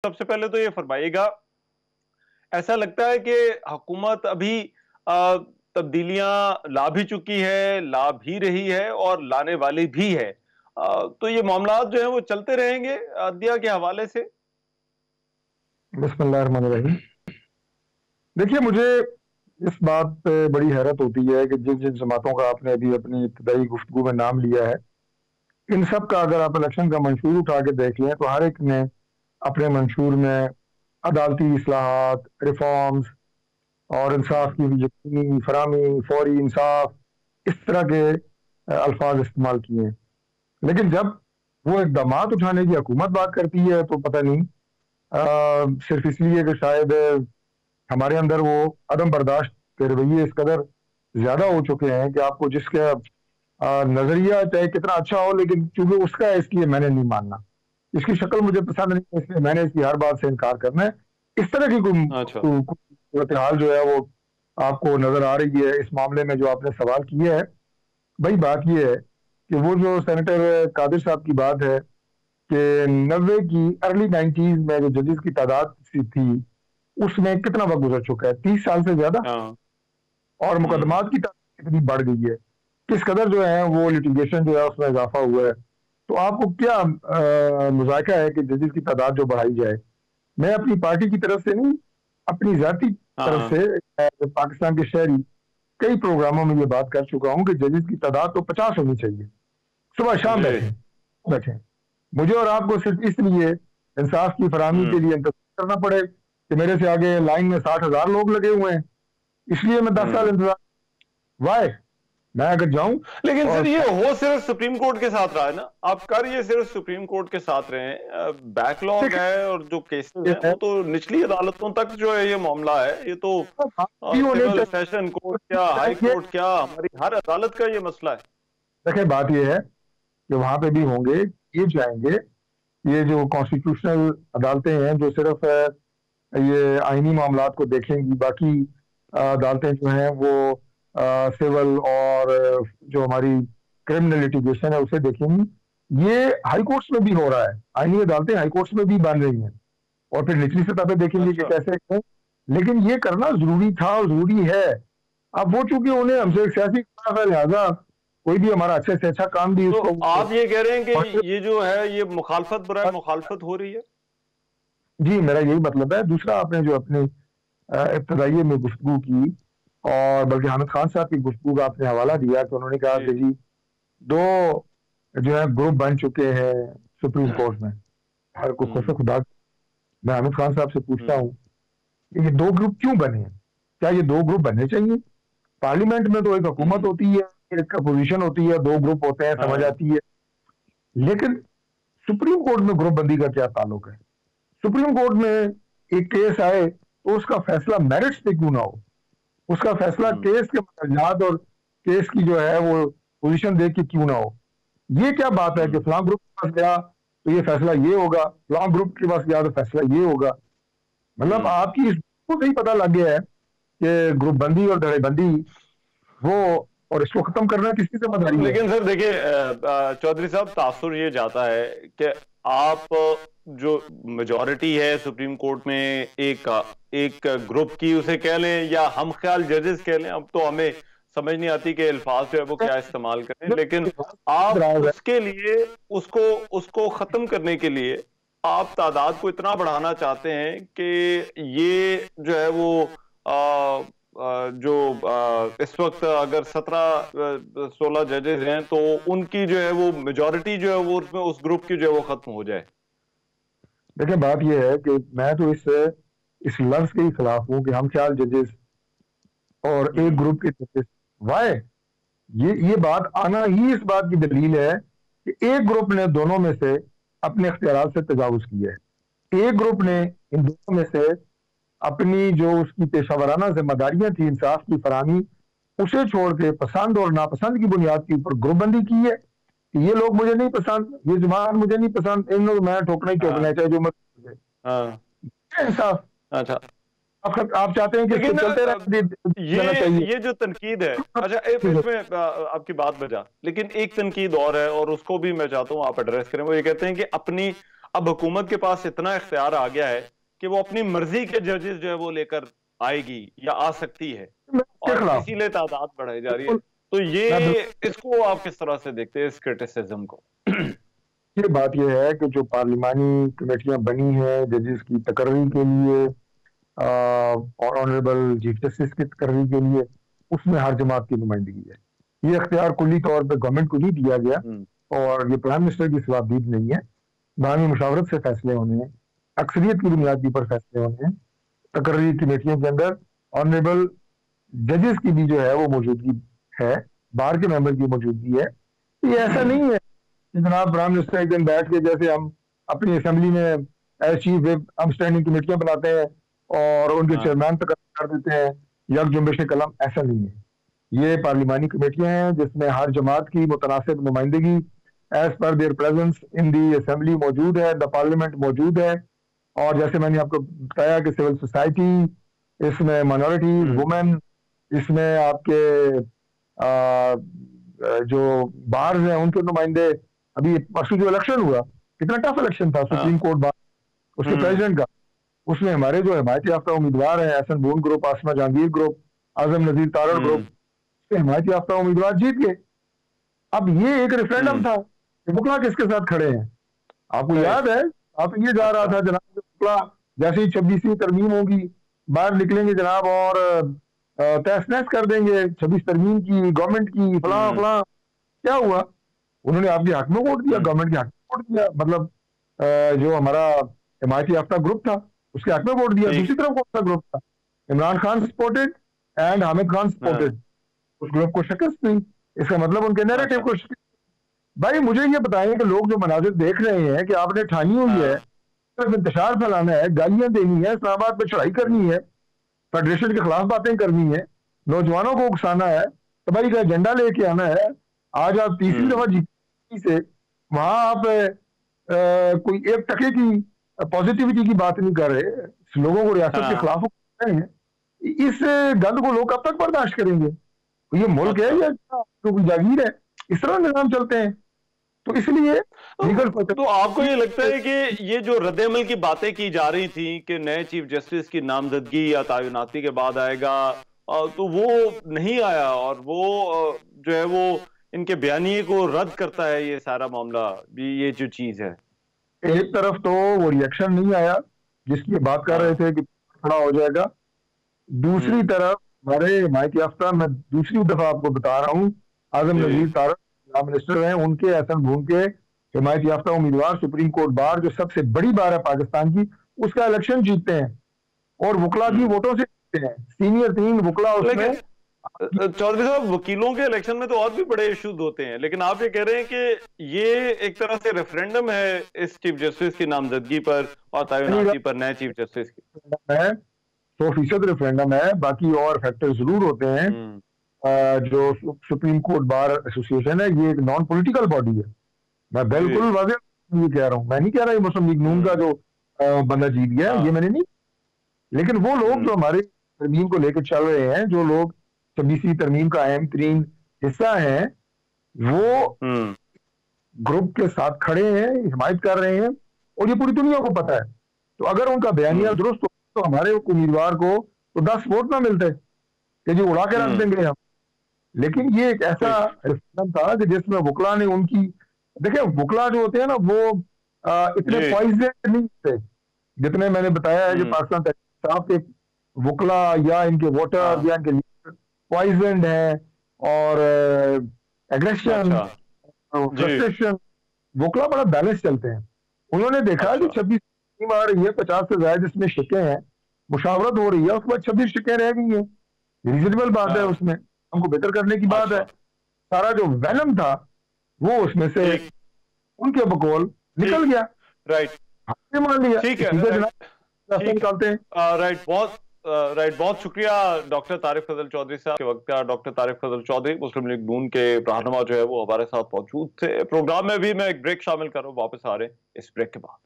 سب سے پہلے تو یہ فرمائیے گا، ایسا لگتا ہے کہ حکومت ابھی تبدیلیاں لا بھی چکی ہے، لا بھی رہی ہے اور لانے والی بھی ہے، تو یہ معاملات جو ہیں وہ چلتے رہیں گے عدلیہ کے حوالے سے؟ بسم اللہ الرحمن الرحیم۔ دیکھیے، مجھے اس بات پہ بڑی حیرت ہوتی ہے کہ جن جن جماعتوں کا آپ نے ابھی اپنی ابتدائی گفتگو میں نام لیا ہے، ان سب کا اگر آپ الیکشن کا منشور اٹھا کے دیکھ لیں تو ہر ایک نے اپنے منشور میں عدالتی اصلاحات، ریفارمز اور انصاف کی یقینی فراہمی، فوری انصاف، اس طرح کے الفاظ استعمال کیے ہیں۔ لیکن جب وہ اقدامات اٹھانے کی حکومت بات کرتی ہے تو پتہ نہیں، صرف اس لیے کہ شاید ہمارے اندر وہ عدم برداشت کے رویے اس قدر زیادہ ہو چکے ہیں کہ آپ کو جس کا نظریہ چاہے کتنا اچھا ہو، لیکن چونکہ اس کا ہے اس لیے میں نے نہیں ماننا، اس کی شکل مجھے پسند نہیں، اس لیے میں نے اس کی ہر بات سے انکار کرنا ہے۔ اس طرح کی اچھا، صورتحال جو ہے وہ آپ کو نظر آ رہی ہے اس معاملے میں جو آپ نے سوال کیا ہے۔ بھائی بات یہ ہے کہ وہ جو سینیٹر قادر صاحب کی بات ہے کہ 90 کی ارلی 90s میں جو ججز کی تعداد تھی اس میں کتنا وقت گزر چکا ہے، 30 سال سے زیادہ، ہاں، اور مقدمات کی تعداد کتنی بڑھ گئی ہے، کس قدر جو ہے وہ لٹیگیشن جو ہے اس میں اضافہ ہوا ہے۔ تو آپ کو کیا مذائقہ ہے کہ ججز کی تعداد جو بڑھائی جائے؟ میں اپنی پارٹی کی طرف سے نہیں، اپنی ذاتی طرف ہاں، سے پاکستان کے شہری کئی پروگراموں میں یہ بات کر چکا ہوں کہ ججز کی تعداد تو 50 ہونی چاہیے، صبح شام جی، بیٹھیں۔ مجھے اور آپ کو صرف اس لیے انصاف کی فراہمی کے لیے انتظار کرنا پڑے کہ میرے سے آگے لائن میں 60,000 لوگ لگے ہوئے ہیں، اس لیے میں 10 سال انتظار وائے میں اگر جاؤں۔ لیکن اور سر یہ ہو صرف سپریم کورٹ کے ساتھ رہا ہے نا، آپ کر یہ صرف سپریم کورٹ کے ساتھ رہے ہیں، بیک لاگ ہے اور جو کیسز ہیں وہ تو نچلی عدالتوں تک جو ہے یہ معاملہ ہے، یہ تو سول سیشن کورٹ کیا، ہائی کورٹ کیا، ہماری ہر عدالت کا یہ مسئلہ ہے۔ دیکھیں، بات یہ ہے کہ وہاں پہ بھی ہوں گے، یہ جائیں گے، یہ جو کانسٹیٹیوشنل عدالتیں ہیں جو صرف یہ آئینی معاملات کو دیکھیں گی، باقی عدالتیں جو ہیں وہ سول اور جو ہماری کرمنل لٹیگیشن ہے اسے دیکھیں گی۔ یہ ہائی کورٹس میں بھی ہو رہا ہے، آئینی عدالتیں ہائی کورٹس میں بھی بن رہی ہیں، اور پھر نچلی سطح پہ دیکھیں گے کہ اچھا، کیسے کریں۔ لیکن یہ کرنا ضروری تھا اور ضروری ہے۔ اب وہ چونکہ انہیں ہم سے ایک سیاسی اختلاف ہے، لہٰذا کوئی بھی ہمارا اچھے سے اچھا کام بھی اس تو کو آپ یہ کہہ رہے ہیں کہ یہ جو ہے یہ مخالفت برائے مخالفت ہو رہی ہے؟ جی، میرا یہی مطلب ہے۔ دوسرا، آپ نے جو اپنی ابتدائی میں گفتگو کی، اور بلکہ حامد خان صاحب کی گفتگو کا آپ نے حوالہ دیا کہ انہوں نے کہا جی، کہ جی 2 جو ہے گروپ بن چکے ہیں سپریم کورٹ میں۔ ہر کو خوف خدا، میں حامد خان صاحب سے پوچھتا ہوں کہ یہ 2 گروپ کیوں بنے ہیں؟ کیا یہ 2 گروپ بننے چاہیے؟ پارلیمنٹ میں تو ایک حکومت ہوتی ہے، ایک اپوزیشن ہوتی ہے، 2 گروپ ہوتے ہیں، سمجھ ہاں، آتی ہے۔ لیکن سپریم کورٹ میں گروپ بندی کا کیا تعلق ہے؟ سپریم کورٹ میں ایک کیس آئے تو اس کا فیصلہ میرٹس پہ کیوں نہ ہو؟ اس کا فیصلہ کیس کے مدنیات اور کیس کی جو ہے وہ پوزیشن دیکھ کے کیوں نہ ہو؟ یہ کیا بات ہے کہ فلاں گروپ کے پاس گیا تو یہ فیصلہ یہ ہوگا، فلاں گروپ کے پاس گیا تو فیصلہ یہ ہوگا؟ مطلب آپ کی اس کو صحیح پتہ لگ گیا ہے کہ گروپ بندی اور دھڑے بندی وہ، اور اس کو ختم کرنا کس کی ذمہ داری ہے؟ لیکن سر دیکھیں چودھری صاحب، تاثر یہ جاتا ہے کہ آپ جو میجورٹی ہے سپریم کورٹ میں ایک گروپ کی اسے کہہ لیں یا ہم خیال ججز کہہ لیں، اب تو ہمیں سمجھ نہیں آتی کہ الفاظ جو ہے وہ کیا استعمال کریں، لیکن آپ اس کے لیے اس کو ختم کرنے کے لیے آپ تعداد کو اتنا بڑھانا چاہتے ہیں کہ یہ جو ہے وہ جو اس وقت اگر 17-16 ججز ہیں تو ان کی جو ہے وہ میجورٹی جو ہے وہ اس گروپ کی جو ہے وہ ختم ہو جائے۔ دیکھیں، بات یہ ہے کہ میں تو اس لفظ کے ہی خلاف ہوں کہ ہم خیال ججز اور ایک گروپ کے ججز، وائے یہ بات آنا ہی اس بات کی دلیل ہے کہ ایک گروپ نے دونوں میں سے اپنے اختیارات سے تجاوز کیا ہے۔ ایک گروپ نے ان دونوں میں سے اپنی جو اس کی پیشہ ورانہ ذمہ داریاں تھیں انصاف کی فراہمی، اسے چھوڑ کے پسند اور ناپسند کی بنیاد کے اوپر گروپ بندی کی ہے کہ یہ لوگ مجھے نہیں پسند، یہ جماعت مجھے نہیں پسند، ان لوگ میں ٹھوکنا ہی ٹھوکنا ہے چاہے جو مرضی ہے۔ انصاف اچھا، آپ چاہتے ہیں کہ اس کو لیکن چلتے رہنا چاہیے؟ یہ جو تنقید ہے، اچھا اس میں آپ کی بات بجا، لیکن ایک تنقید اور ہے اور اس کو بھی میں چاہتا ہوں آپ ایڈریس کریں۔ وہ یہ کہتے ہیں کہ اب حکومت کے پاس اتنا اختیار آ گیا ہے کہ وہ اپنی مرضی کے ججز جو ہے وہ لے کر آئے گی یا آ سکتی ہے، اور اسی لیے تعداد بڑھائی جا رہی ہے. تو یہ اس کو آپ کس طرح سے دیکھتے ہیں اس کرٹیسزم کو؟ یہ بات یہ ہے کہ جو پارلیمانی کمیٹیاں بنی ہیں ججز کی تقرری کے لیے اور آنریبل چیف جسٹس کی تقرری کے لیے، اس میں ہر جماعت کی نمائندگی ہے. یہ اختیار کلی طور پہ گورنمنٹ کو نہیں دیا گیا، اور یہ پرائم منسٹر کی صلاحیت نہیں ہے. باہمی مشاورت سے فیصلے ہونے ہیں، اکثریت کی بنیاد پر فیصلے ہونے ہیں. تقرری کمیٹیوں کے اندر آنریبل ججز کی بھی جو ہے وہ موجودگی ہے، بار کے ممبر کی موجودگی ہے. یہ ایسا نہیں ہے کہ جناب پرائم منسٹر ایک دن بیٹھ کے، جیسے ہم اپنی اسمبلی میں ایز چیف وپ ہم اسٹینڈنگ کمیٹیاں بناتے ہیں اور ان کے چیئرمین تقرر کر دیتے ہیں یک جنبش قلم. ایسا نہیں ہے. یہ پارلیمانی کمیٹیاں ہیں جس میں ہر جماعت کی متناسب نمائندگی as per their presence in the assembly موجود ہے، دا پارلیمنٹ موجود ہے. اور جیسے میں نے آپ کو بتایا کہ سول سوسائٹی، اس میں مائنورٹیز، وومن، اس میں آپ کے جو بارز ہیں ان کے نمائندے. ابھی پرسوں جو الیکشن ہوا، کتنا ٹف الیکشن تھا سپریم کورٹ بار اس کے پریزیڈنٹ کا. اس میں ہمارے جو حمایت یافتہ امیدوار ہیں، احسن bone group, Asma Jahangir group, اعظم نذیر تارڑ گروپ، اس کے حمایت یافتہ امیدوار جیت گئے. اب یہ ایک ریفرینڈم تھا کہ وکلا کس کے ساتھ کھڑے ہیں. آپ کو یاد ہے آپ یہ جا رہا تھا جناب وکلا جیسے ہی 26ویں ترمیم ہوگی باہر نکلیں گے جناب اور تحس نحس کر دیں گے 26 ترمیم کی، گورنمنٹ کی، فلاں فلاں. کیا ہوا؟ انہوں نے آپ کے حق میں ووٹ دیا، گورنمنٹ کے حق میں ووٹ دیا. مطلب جو ہمارا حمایت یافتہ گروپ تھا اس کے حق میں ووٹ دیا. دوسری طرف کون سا گروپ تھا؟ Imran Khan supported and Hamid Khan supported. اس گروپ کو شکست نہیں. اس کا مطلب ان کے نیریٹو کو شکست. بھائی مجھے یہ بتائیں کہ لوگ جو مناظر دیکھ رہے ہیں کہ آپ نے ٹھانی ہوئی ہے صرف انتشار پھیلانا ہے، گالیاں دینی ہے، اسلام آباد پہ چڑھائی کرنی ہے، فیڈریشن کے خلاف باتیں کرنی ہے، نوجوانوں کو اکسانا ہے، تباہی کا ایجنڈا لے کے آنا ہے. آج آپ تیسری دفعہ جیتی سے وہاں آپ کوئی ایک ٹکے کی پازیٹیوٹی کی بات نہیں کر رہے، لوگوں کو ریاست کے خلاف کر رہے ہیں. اس گند کو لوگ کب تک برداشت کریں گے؟ یہ ملک ہے یا کوئی جاگیر ہے؟ اس طرح نظام چلتے ہیں. تو اس لیے تو آپ کو یہ لگتا ہے کہ یہ جو رد عمل کی باتیں کی جا رہی تھیں کہ نئے چیف جسٹس کی نامزدگی یا تعیناتی کے بعد آئے گا، تو وہ نہیں آیا، اور وہ جو ہے وہ ان کے بیانیے کو رد کرتا ہے یہ سارا معاملہ، یہ جو چیز ہے؟ ایک طرف تو وہ ریئیکشن نہیں آیا جس کی بات کر رہے تھے کہ کھڑا ہو جائے گا. دوسری طرف ہمارے حمایت یافتہ، میں دوسری دفعہ آپ کو بتا رہا ہوں، اعظم نذیر تارڑ منسٹر ہیں، ان کے احسن بھون کے حمایت یافتہ امیدوار سپریم کورٹ بار جو سب سے بڑی بار ہے پاکستان کی، اس کا الیکشن جیتتے ہیں اور وکلا کی ووٹوں سے جیتتے ہیں. سینئر 3 وکلا اس میں. چودھری صاحب وکیلوں کے الیکشن میں تو اور بھی بڑے ایشوز ہوتے ہیں، لیکن آپ یہ کہہ رہے ہیں کہ یہ ایک طرح سے ریفرینڈم ہے اس چیف جسٹس کی نامزدگی پر اور تعیناتی پر، نئے چیف جسٹس کی. 100% ریفرینڈم ہے. باقی اور فیکٹر ضرور ہوتے ہیں. جو سپریم کورٹ بار ایسوسی ایشن ہے یہ ایک نان پولیٹیکل باڈی ہے. میں بالکل واضح یہ کہہ رہا ہوں، میں نہیں کہہ رہا یہ مسلم لیگ نون کا جو بندہ جیت گیا، یہ میں نے نہیں. لیکن وہ لوگ جو ہمارے ترمیم کو لے کے چل رہے ہیں، جو لوگ 26ویں ترمیم کا اہم ترین حصہ ہیں، وہ گروپ کے ساتھ کھڑے ہیں، حمایت کر رہے ہیں، اور یہ پوری دنیا کو پتا ہے. تو اگر ان کا بیانیہ درست ہو تو ہمارے امیدوار کو تو 10 ووٹ نہ ملتے کہ جی اڑا کے رکھ دیں گے ہم. لیکن یہ ایک ایسا ریفرینڈم تھا کہ جس میں وکلا نے ان کی، دیکھیں وکلا جو ہوتے ہیں نا وہ اتنے پوائزن نہیں تھے جتنے میں نے بتایا ہے کہ پاکستان تحریک انصاف کے وکلا یا ان کے ووٹر یا ان کے لیڈر پوائزنڈ ہیں اور ایگریشن فرسٹریشن. وکلا بڑا بیلنس چلتے ہیں. انہوں نے دیکھا کہ 26 ٹیم آ رہی ہے، 50 سے زائد اس میں شکیں ہیں، مشاورت ہو رہی ہے، اس کے بعد 26 شکیں رہ گئی ہیں. ریزنیبل بات ہے، اس میں ہم کو بہتر کرنے کی بات ہے. سارا جو وینم تھا وہ اس میں سے ان کے بقول نکل گیا. رائٹ، مان لیا. ٹھیک ہے، نکالتے ہیں. رائٹ، بہت شکریہ ڈاکٹر طارق فضل چودھری صاحب. کے وقت کا ڈاکٹر طارق فضل چودھری مسلم لیگ نون کے رہنما جو ہے وہ ہمارے ساتھ موجود تھے. پروگرام میں بھی میں ایک بریک شامل کر رہا ہوں، واپس آ رہے ہیں اس بریک کے بعد.